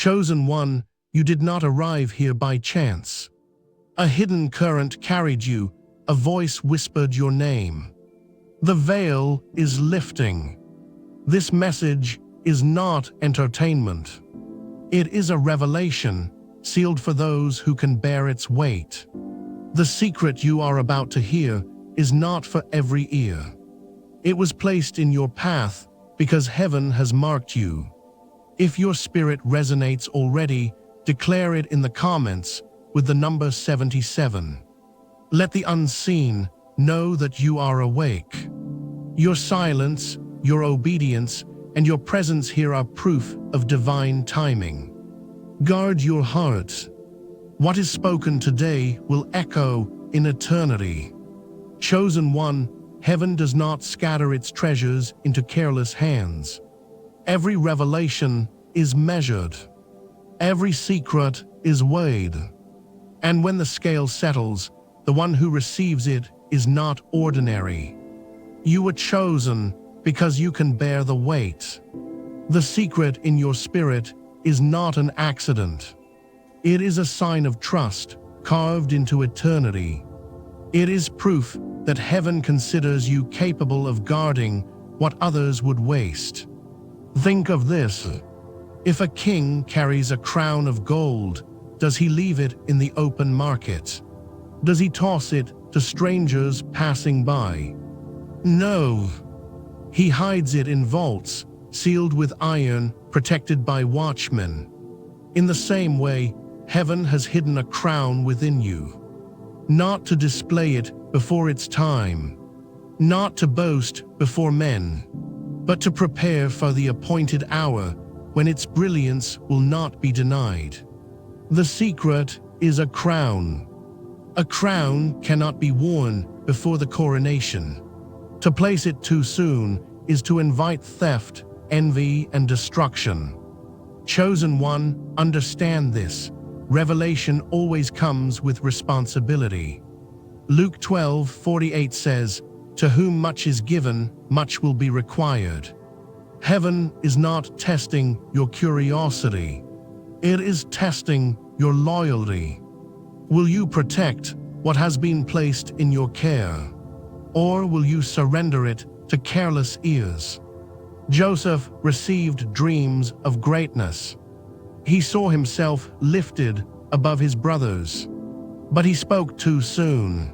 Chosen one, you did not arrive here by chance. A hidden current carried you, a voice whispered your name. The veil is lifting. This message is not entertainment. It is a revelation, sealed for those who can bear its weight. The secret you are about to hear is not for every ear. It was placed in your path because heaven has marked you. If your spirit resonates already, declare it in the comments with the number 77. Let the unseen know that you are awake. Your silence, your obedience, and your presence here are proof of divine timing. Guard your heart. What is spoken today will echo in eternity. Chosen one, heaven does not scatter its treasures into careless hands. Every revelation is measured. Every secret is weighed. And when the scale settles, the one who receives it is not ordinary. You were chosen because you can bear the weight. The secret in your spirit is not an accident. It is a sign of trust carved into eternity. It is proof that heaven considers you capable of guarding what others would waste. Think of this. If a king carries a crown of gold, does he leave it in the open market? Does he toss it to strangers passing by? No. He hides it in vaults, sealed with iron, protected by watchmen. In the same way, heaven has hidden a crown within you. Not to display it before its time, not to boast before men, but to prepare for the appointed hour when its brilliance will not be denied. The secret is a crown. A crown cannot be worn before the coronation. To place it too soon is to invite theft, envy, and destruction. Chosen one, understand this. Revelation always comes with responsibility. Luke 12:48 says, "To whom much is given, much will be required." Heaven is not testing your curiosity. It is testing your loyalty. Will you protect what has been placed in your care? Or will you surrender it to careless ears? Joseph received dreams of greatness. He saw himself lifted above his brothers, but he spoke too soon.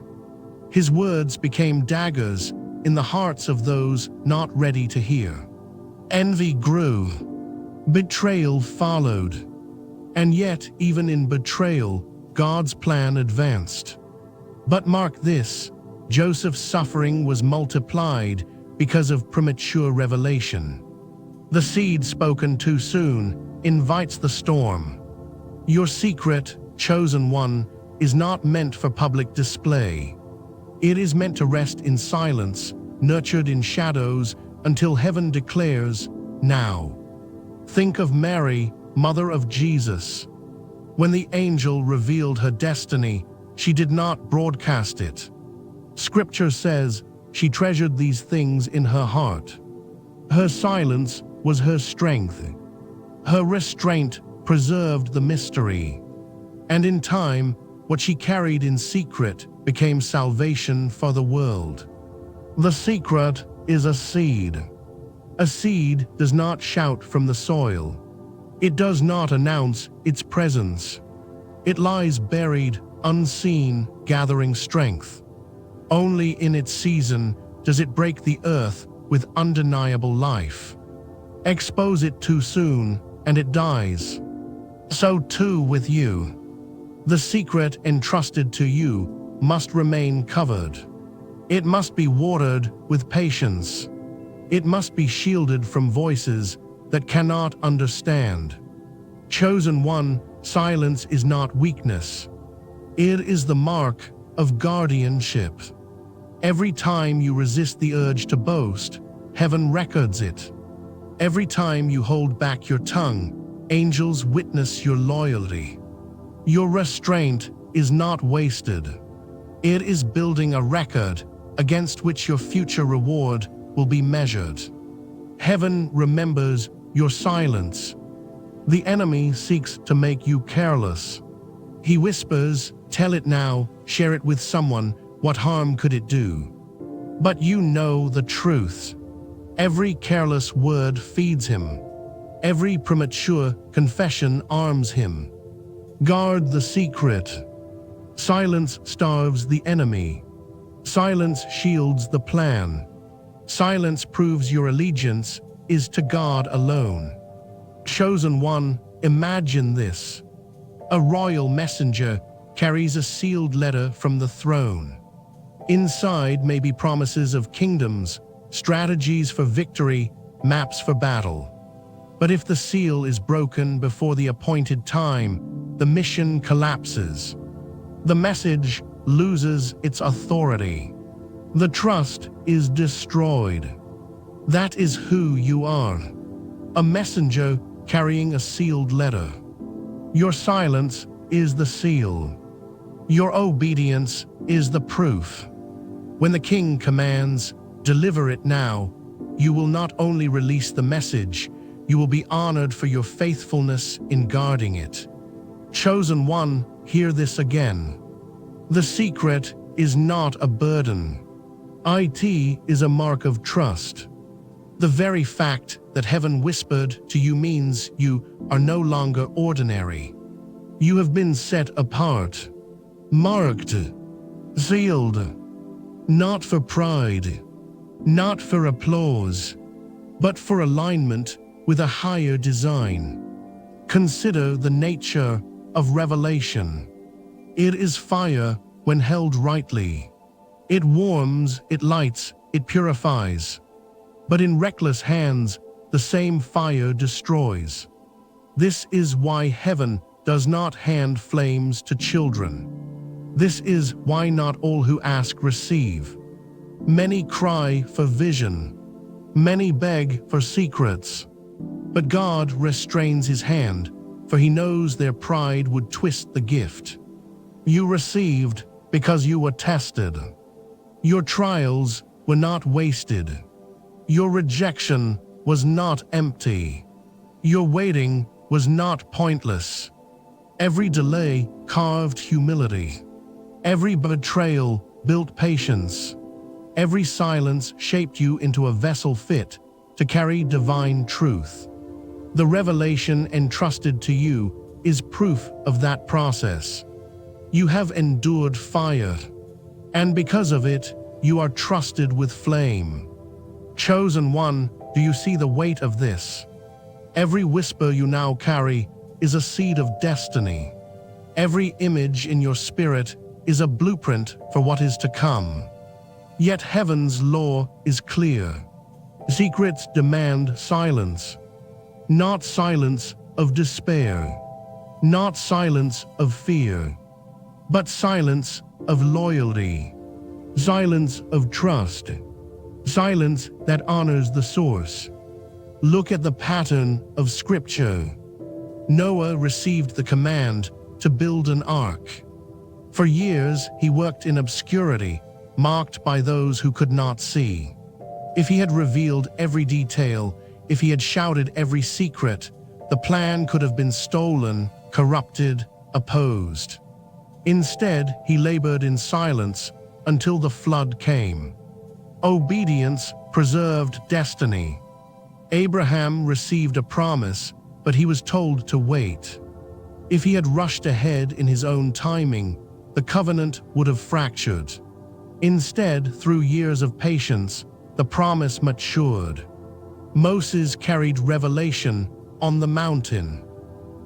His words became daggers in the hearts of those not ready to hear. Envy grew. Betrayal followed. And yet, even in betrayal, God's plan advanced. But mark this, Joseph's suffering was multiplied because of premature revelation. The seed spoken too soon invites the storm. Your secret, chosen one, is not meant for public display. It is meant to rest in silence, nurtured in shadows, until heaven declares, now. Think of Mary, mother of Jesus. When the angel revealed her destiny, she did not broadcast it. Scripture says she treasured these things in her heart. Her silence was her strength. Her restraint preserved the mystery. And in time, what she carried in secret became salvation for the world. The secret is a seed. A seed does not shout from the soil. It does not announce its presence. It lies buried, unseen, gathering strength. Only in its season does it break the earth with undeniable life. Expose it too soon, and it dies. So too with you. The secret entrusted to you must remain covered. It must be watered with patience. It must be shielded from voices that cannot understand. Chosen one, silence is not weakness. It is the mark of guardianship. Every time you resist the urge to boast, heaven records it. Every time you hold back your tongue, angels witness your loyalty. Your restraint is not wasted. It is building a record against which your future reward will be measured. Heaven remembers your silence. The enemy seeks to make you careless. He whispers, "Tell it now, share it with someone, what harm could it do?" But you know the truth. Every careless word feeds him. Every premature confession arms him. Guard the secret. Silence starves the enemy. Silence shields the plan. Silence proves your allegiance is to God alone. Chosen one, imagine this. A royal messenger carries a sealed letter from the throne. Inside may be promises of kingdoms, strategies for victory, maps for battle. But if the seal is broken before the appointed time, the mission collapses. The message loses its authority. The trust is destroyed. That is who you are. A messenger carrying a sealed letter. Your silence is the seal. Your obedience is the proof. When the king commands, "Deliver it now," you will not only release the message, you will be honored for your faithfulness in guarding it. Chosen one, hear this again. The secret is not a burden. It is a mark of trust. The very fact that heaven whispered to you means you are no longer ordinary. You have been set apart, marked, sealed, not for pride, not for applause, but for alignment with a higher design. Consider the nature of revelation. It is fire when held rightly. It warms, it lights, it purifies. But in reckless hands, the same fire destroys. This is why heaven does not hand flames to children. This is why not all who ask receive. Many cry for vision. Many beg for secrets. But God restrains his hand, for he knows their pride would twist the gift. You received because you were tested. Your trials were not wasted. Your rejection was not empty. Your waiting was not pointless. Every delay carved humility. Every betrayal built patience. Every silence shaped you into a vessel fit to carry divine truth. The revelation entrusted to you is proof of that process. You have endured fire, and because of it, you are trusted with flame. Chosen one, do you see the weight of this? Every whisper you now carry is a seed of destiny. Every image in your spirit is a blueprint for what is to come. Yet heaven's law is clear. Secrets demand silence. Not silence of despair. Not silence of fear. But silence of loyalty. Silence of trust. Silence that honors the source. Look at the pattern of Scripture. Noah received the command to build an ark. For years, he worked in obscurity, marked by those who could not see. If he had revealed every detail, if he had shouted every secret, the plan could have been stolen, corrupted, opposed. Instead, he labored in silence until the flood came. Obedience preserved destiny. Abraham received a promise, but he was told to wait. If he had rushed ahead in his own timing, the covenant would have fractured. Instead, through years of patience, the promise matured. Moses carried revelation on the mountain.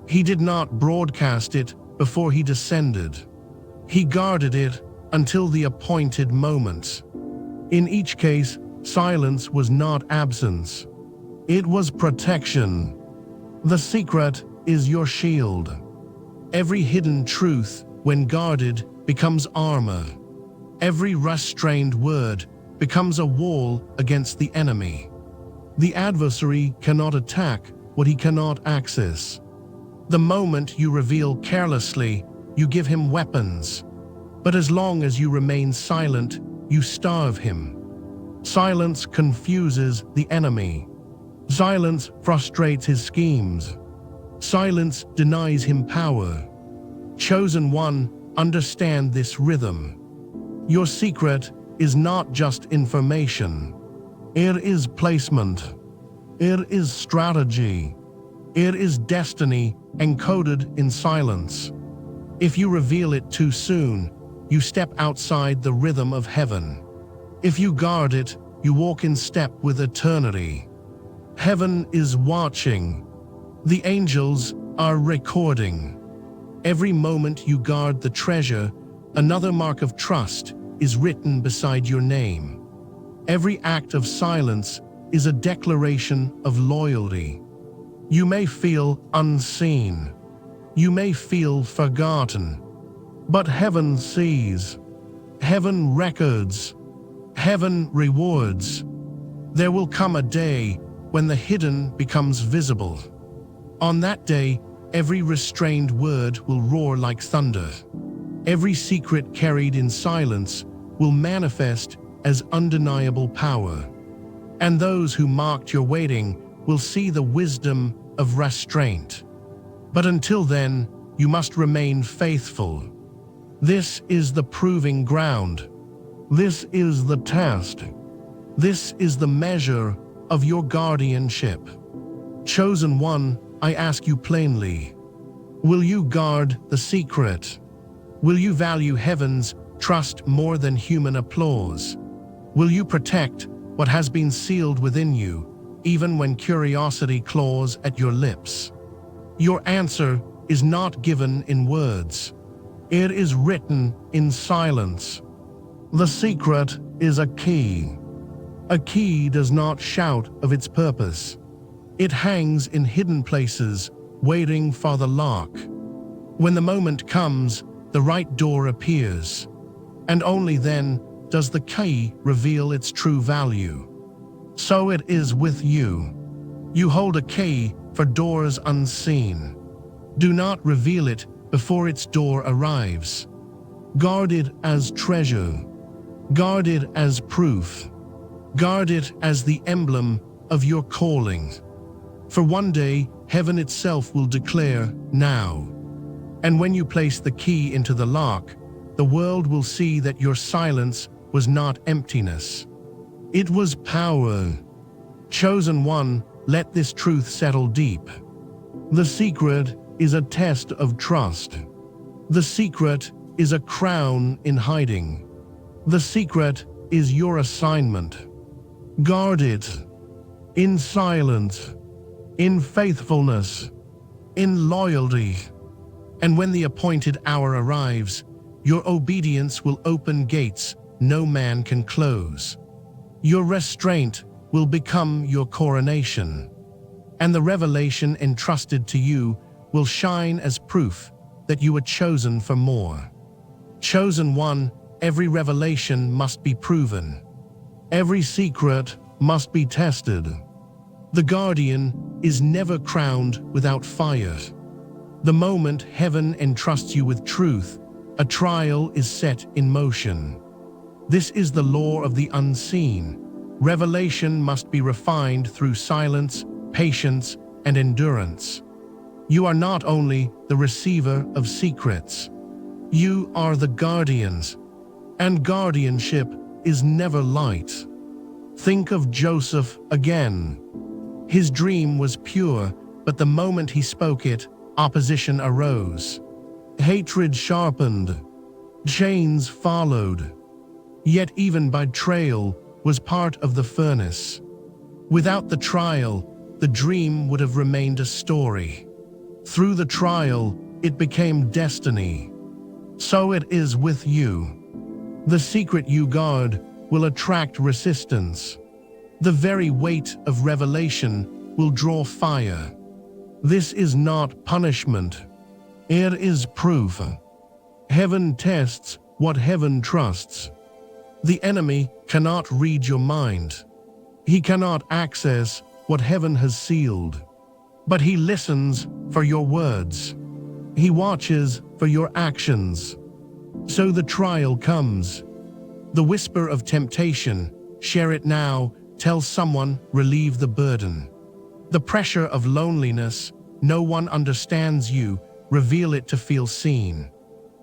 He did not broadcast it before he descended. He guarded it until the appointed moment. In each case, silence was not absence. It was protection. The secret is your shield. Every hidden truth, when guarded, becomes armor. Every restrained word becomes a wall against the enemy. The adversary cannot attack what he cannot access. The moment you reveal carelessly, you give him weapons. But as long as you remain silent, you starve him. Silence confuses the enemy. Silence frustrates his schemes. Silence denies him power. Chosen one, understand this rhythm. Your secret is not just information. It is placement. It is strategy. It is destiny encoded in silence. If you reveal it too soon, you step outside the rhythm of heaven. If you guard it, you walk in step with eternity. Heaven is watching. The angels are recording. Every moment you guard the treasure, another mark of trust is written beside your name. Every act of silence is a declaration of loyalty. You may feel unseen. You may feel forgotten. But heaven sees. Heaven records. Heaven rewards. There will come a day when the hidden becomes visible. On that day, every restrained word will roar like thunder. Every secret carried in silence will manifest as undeniable power. And those who marked your waiting will see the wisdom of restraint. But until then, you must remain faithful. This is the proving ground. This is the test. This is the measure of your guardianship. Chosen one, I ask you plainly, will you guard the secret? Will you value heaven's trust more than human applause? Will you protect what has been sealed within you, even when curiosity claws at your lips? Your answer is not given in words. It is written in silence. The secret is a key. A key does not shout of its purpose. It hangs in hidden places, waiting for the lock. When the moment comes, the right door appears, and only then does the key reveal its true value. So it is with you. You hold a key for doors unseen. Do not reveal it before its door arrives. Guard it as treasure. Guard it as proof. Guard it as the emblem of your calling. For one day, heaven itself will declare, now. And when you place the key into the lock, the world will see that your silence was not emptiness. It was power. Chosen one, let this truth settle deep. The secret is a test of trust. The secret is a crown in hiding. The secret is your assignment. Guard it in silence, in faithfulness, in loyalty. And when the appointed hour arrives, your obedience will open gates no man can close. Your restraint will become your coronation, and the revelation entrusted to you will shine as proof that you were chosen for more. Chosen one, every revelation must be proven. Every secret must be tested. The guardian is never crowned without fire. The moment heaven entrusts you with truth, a trial is set in motion. This is the law of the unseen. Revelation must be refined through silence, patience, and endurance. You are not only the receiver of secrets, you are the guardians, and guardianship is never light. Think of Joseph again. His dream was pure, but the moment he spoke it, opposition arose. Hatred sharpened. Chains followed. Yet even betrayal was part of the furnace. Without the trial, the dream would have remained a story. Through the trial, it became destiny. So it is with you. The secret you guard will attract resistance. The very weight of revelation will draw fire. This is not punishment. It is proof. Heaven tests what heaven trusts. The enemy cannot read your mind. He cannot access what heaven has sealed. But he listens for your words. He watches for your actions. So the trial comes. The whisper of temptation, share it now, tell someone, relieve the burden. The pressure of loneliness, no one understands you, reveal it to feel seen.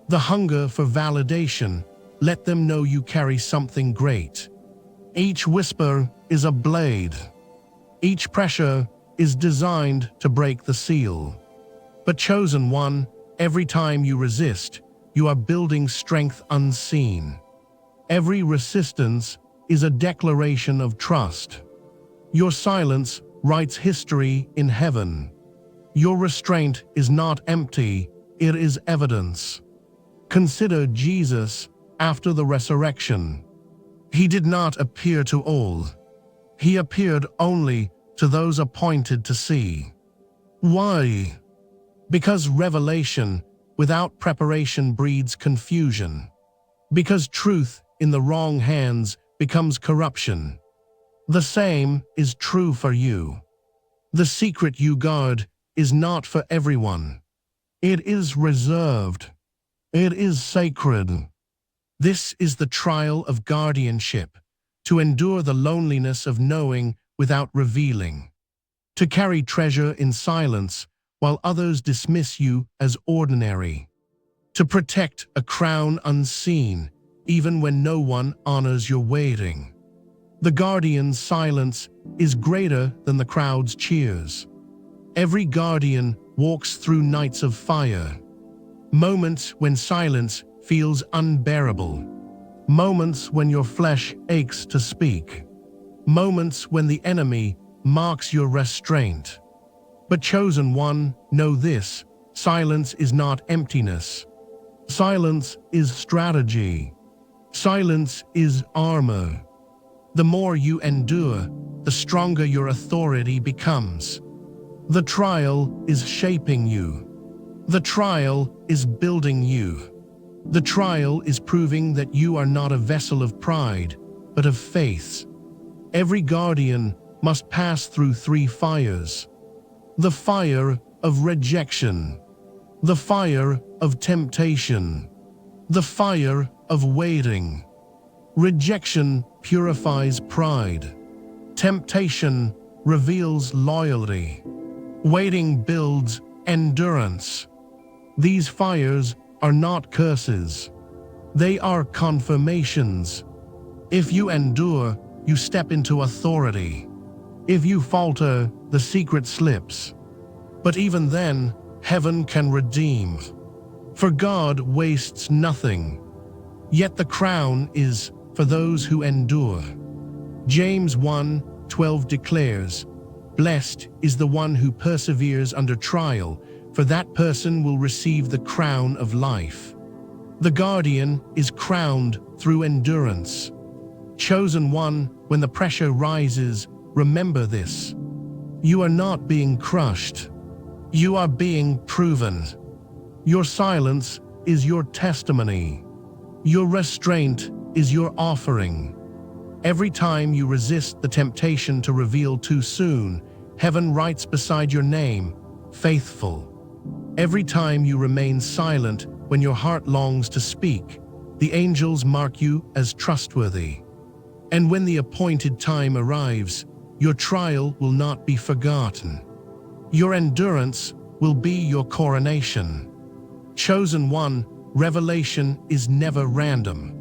The hunger for validation, let them know you carry something great. Each whisper is a blade. Each pressure is designed to break the seal. But chosen one, every time you resist, you are building strength unseen. Every resistance is a declaration of trust. Your silence writes history in heaven. Your restraint is not empty, it is evidence. Consider Jesus after the resurrection. He did not appear to all. He appeared only to those appointed to see. Why? Because revelation without preparation breeds confusion. Because truth in the wrong hands becomes corruption. The same is true for you. The secret you guard is not for everyone. It is reserved. It is sacred. This is the trial of guardianship, to endure the loneliness of knowing without revealing, to carry treasure in silence while others dismiss you as ordinary, to protect a crown unseen even when no one honors your waiting. The guardian's silence is greater than the crowd's cheers. Every guardian walks through nights of fire, moments when silence feels unbearable, moments when your flesh aches to speak, moments when the enemy marks your restraint. But chosen one, know this: silence is not emptiness. Silence is strategy. Silence is armor. The more you endure, the stronger your authority becomes. The trial is shaping you. The trial is building you. The trial is proving that you are not a vessel of pride, but of faith. Every guardian must pass through 3 fires. The fire of rejection, the fire of temptation, the fire of waiting. Rejection purifies pride. Temptation reveals loyalty. Waiting builds endurance. These fires are not curses. They are confirmations. If you endure, you step into authority. If you falter, the secret slips. But even then, heaven can redeem. For God wastes nothing. Yet the crown is for those who endure. James 1:12 declares, "Blessed is the one who perseveres under trial, for that person will receive the crown of life." The guardian is crowned through endurance. Chosen one, when the pressure rises, remember this: you are not being crushed. You are being proven. Your silence is your testimony. Your restraint is your offering. Every time you resist the temptation to reveal too soon, heaven writes beside your name, "Faithful." Every time you remain silent when your heart longs to speak, the angels mark you as trustworthy. And when the appointed time arrives, your trial will not be forgotten. Your endurance will be your coronation. Chosen one, revelation is never random.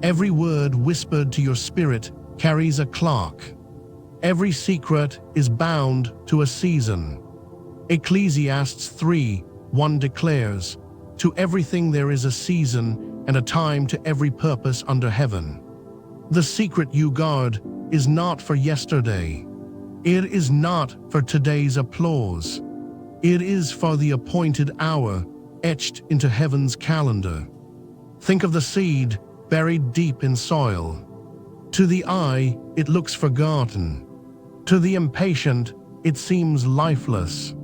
Every word whispered to your spirit carries a clock. Every secret is bound to a season. Ecclesiastes 3:1 declares, "To everything there is a season and a time to every purpose under heaven." The secret you guard is not for yesterday. It is not for today's applause. It is for the appointed hour, etched into heaven's calendar. Think of the seed buried deep in soil. To the eye, it looks forgotten. To the impatient, it seems lifeless.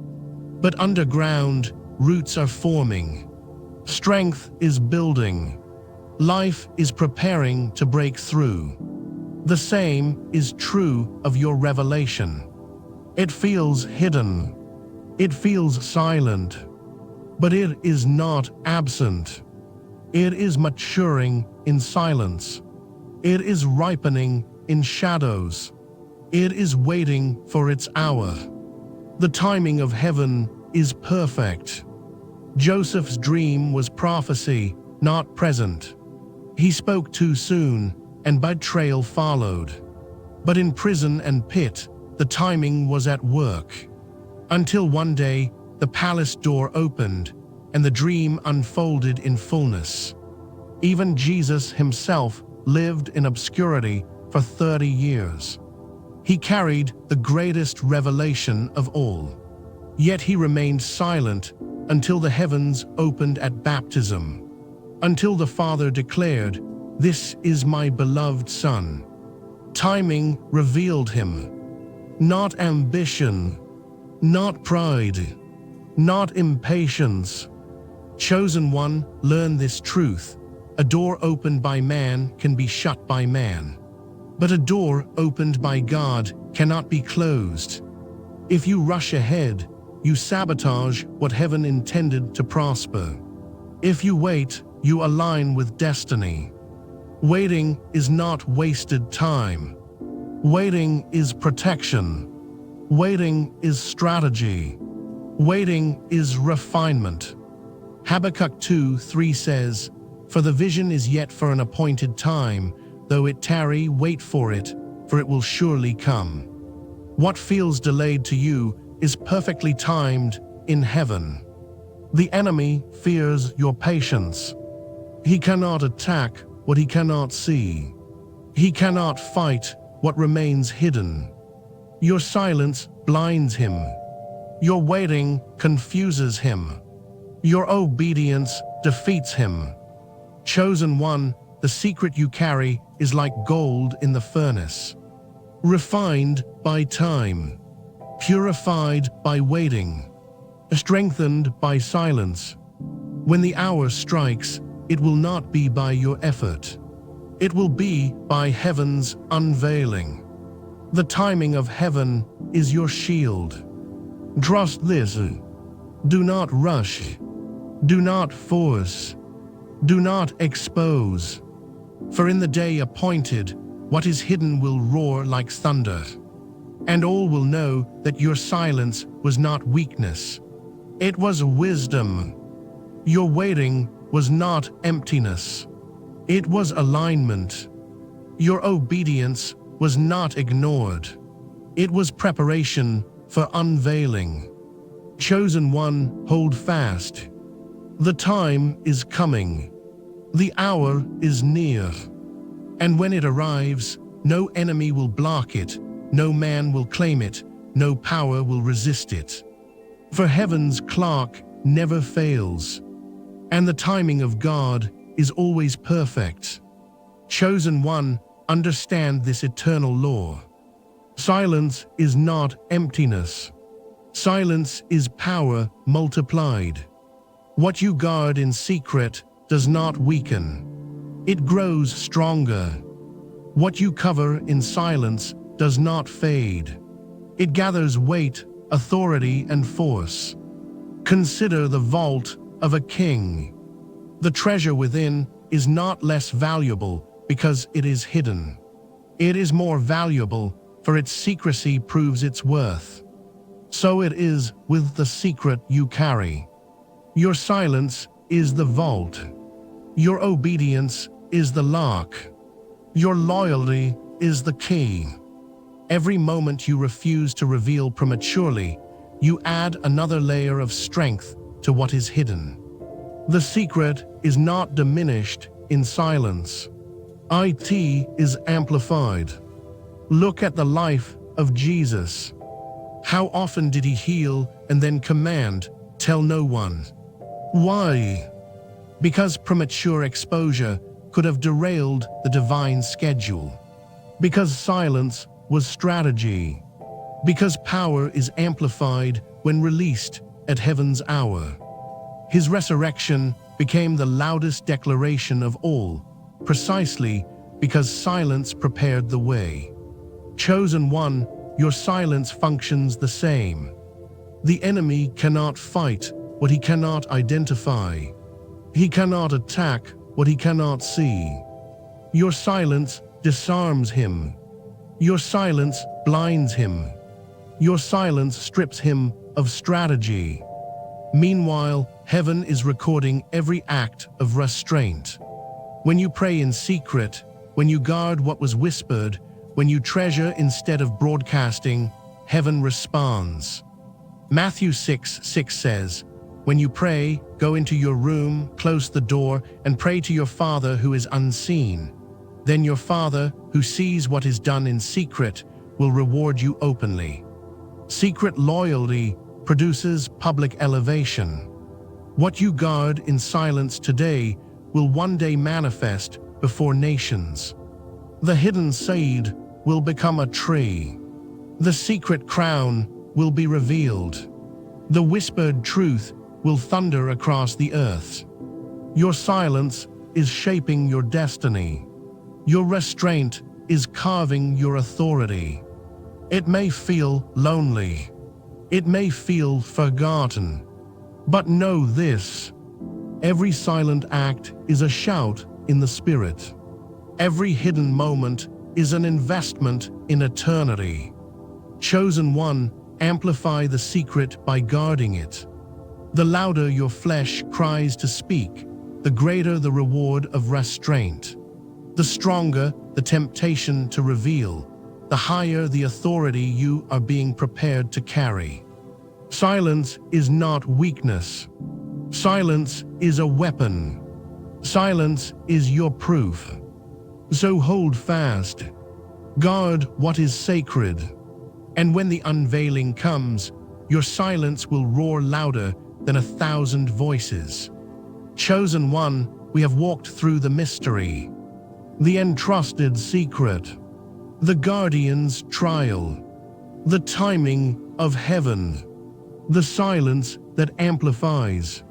But underground, roots are forming. Strength is building. Life is preparing to break through. The same is true of your revelation. It feels hidden. It feels silent. But it is not absent. It is maturing in silence. It is ripening in shadows. It is waiting for its hour. The timing of heaven is perfect. Joseph's dream was prophecy, not present. He spoke too soon, and betrayal followed. But in prison and pit, the timing was at work. Until one day, the palace door opened, and the dream unfolded in fullness. Even Jesus himself lived in obscurity for 30 years. He carried the greatest revelation of all. Yet he remained silent until the heavens opened at baptism, until the Father declared, "This is my beloved Son." Timing revealed him. Not ambition, not pride, not impatience. Chosen one, learn this truth. A door opened by man can be shut by man. But a door opened by God cannot be closed. If you rush ahead, you sabotage what heaven intended to prosper. If you wait, you align with destiny. Waiting is not wasted time. Waiting is protection. Waiting is strategy. Waiting is refinement. Habakkuk 2:3 says, "For the vision is yet for an appointed time, though it tarry, wait for it, for it will surely come." What feels delayed to you is perfectly timed in heaven. The enemy fears your patience. He cannot attack what he cannot see. He cannot fight what remains hidden. Your silence blinds him. Your waiting confuses him. Your obedience defeats him. Chosen one, the secret you carry is like gold in the furnace, refined by time, purified by waiting, strengthened by silence. When the hour strikes, it will not be by your effort. It will be by heaven's unveiling. The timing of heaven is your shield. Trust this. Do not rush. Do not force. Do not expose. For in the day appointed, what is hidden will roar like thunder, and all will know that your silence was not weakness. It was wisdom. Your waiting was not emptiness. It was alignment. Your obedience was not ignored. It was preparation for unveiling. Chosen one, hold fast. The time is coming. The hour is near. And when it arrives, no enemy will block it, no man will claim it, no power will resist it. For heaven's clock never fails, and the timing of God is always perfect. Chosen one, understand this eternal law. Silence is not emptiness. Silence is power multiplied. What you guard in secret does not weaken. It grows stronger. What you cover in silence does not fade. It gathers weight, authority, and force. Consider the vault of a king. The treasure within is not less valuable because it is hidden. It is more valuable, for its secrecy proves its worth. So it is with the secret you carry. Your silence is the vault. Your obedience is the lock. Your loyalty is the key. Every moment you refuse to reveal prematurely, you add another layer of strength to what is hidden. The secret is not diminished in silence. It is amplified. Look at the life of Jesus. How often did he heal and then command, "Tell no one"? Why? Because premature exposure could have derailed the divine schedule. Because silence was strategy. Because power is amplified when released at heaven's hour. His resurrection became the loudest declaration of all, precisely because silence prepared the way. Chosen one, your silence functions the same. The enemy cannot fight what he cannot identify. He cannot attack what he cannot see. Your silence disarms him. Your silence blinds him. Your silence strips him of strategy. Meanwhile, heaven is recording every act of restraint. When you pray in secret, when you guard what was whispered, when you treasure instead of broadcasting, heaven responds. Matthew 6:6 says, "When you pray, go into your room, close the door, and pray to your Father who is unseen. Then your Father, who sees what is done in secret, will reward you openly." Secret loyalty produces public elevation. What you guard in silence today will one day manifest before nations. The hidden seed will become a tree. The secret crown will be revealed. The whispered truth will thunder across the earth. Your silence is shaping your destiny. Your restraint is carving your authority. It may feel lonely. It may feel forgotten. But know this: every silent act is a shout in the spirit. Every hidden moment is an investment in eternity. Chosen one, amplify the secret by guarding it. The louder your flesh cries to speak, the greater the reward of restraint. The stronger the temptation to reveal, the higher the authority you are being prepared to carry. Silence is not weakness. Silence is a weapon. Silence is your proof. So hold fast. Guard what is sacred. And when the unveiling comes, your silence will roar louder than 1,000 voices. Chosen one, we have walked through the mystery, the entrusted secret, the guardian's trial, the timing of heaven, the silence that amplifies.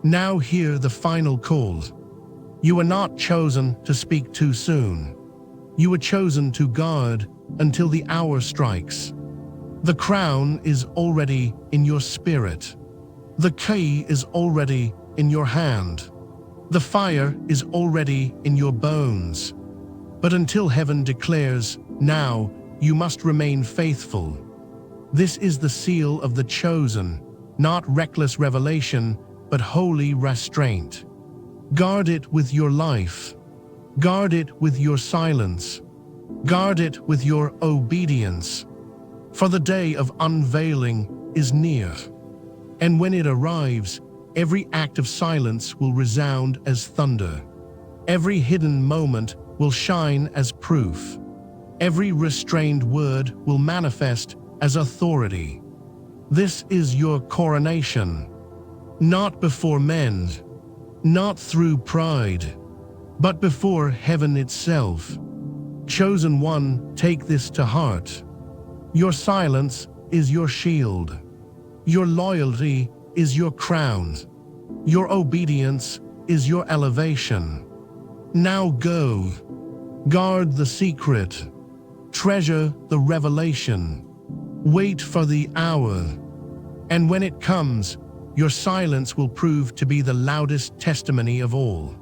Now hear the final call. You are not chosen to speak too soon. You are chosen to guard until the hour strikes. The crown is already in your spirit. The key is already in your hand. The fire is already in your bones. But until heaven declares, now, you must remain faithful. This is the seal of the chosen, not reckless revelation, but holy restraint. Guard it with your life. Guard it with your silence. Guard it with your obedience. For the day of unveiling is near. And when it arrives, every act of silence will resound as thunder. Every hidden moment will shine as proof. Every restrained word will manifest as authority. This is your coronation. Not before men, not through pride, but before heaven itself. Chosen one, take this to heart. Your silence is your shield. Your loyalty is your crown. Your obedience is your elevation. Now go. Guard the secret. Treasure the revelation. Wait for the hour. And when it comes, your silence will prove to be the loudest testimony of all.